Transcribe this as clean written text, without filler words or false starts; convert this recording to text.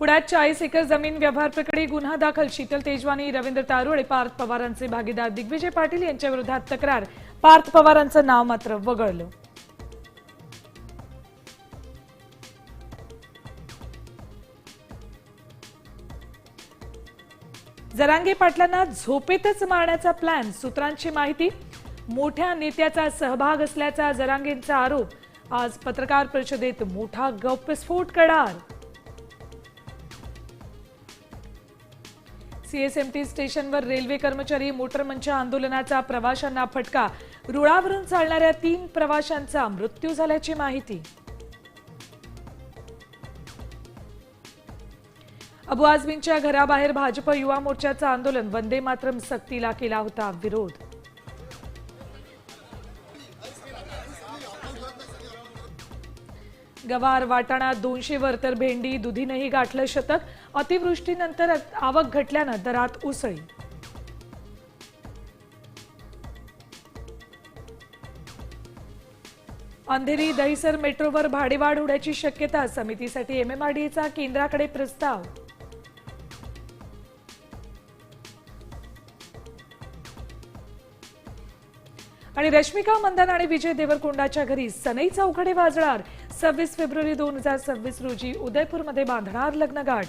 पुण्यात 40 एकर जमीन व्यवहार प्रकरणी गुन्हा दाखल. शीतल तेजवानी, रवींद्र तारू आणि पार्थ पवारांचे भागीदार दिग्विजय पाटील यांच्या विरोधात तक्रार. पार्थ पवारांचं नाव मात्र वगळलं. जरांगे पाटलांना झोपेतच मारण्याचा प्लॅन. सूत्रांची माहिती, मोठ्या नेत्याचा सहभाग असल्याचा जरांगेंचा आरोप. आज पत्रकार परिषदेत मोठा गौप्यस्फोट करणार. सीएसएमटी स्टेशनवर रेल्वे कर्मचारी मोटरमंच आंदोलनाचा प्रवाशांना फटका. रुळावरून चालणाऱ्या 3 प्रवाशांचा मृत्यू झाल्याची माहिती. अबू आझमींच्या घराबाहेर भाजप युवा मोर्चाचं आंदोलन. वंदे मातरम सक्तीला केला होता विरोध. गवार, वाटाणा 200 वर तर भेंडी, दुधीनंही गाठलं शतक. अतिवृष्टीनंतर आवक घटल्यानं दरात उसळी. अंधेरी दहिसर मेट्रोवर भाडेवाढ होण्याची शक्यता. समितीसाठी एमएमआरडीएचा केंद्राकडे प्रस्ताव. आणि रश्मिका मंदाना आणि विजय देवरकोंडाच्या घरी सनई चौघडे वाजणार. 26 फेब्रुवारी 2026 रोजी उदयपूरमध्ये बांधणार लग्नगाठ.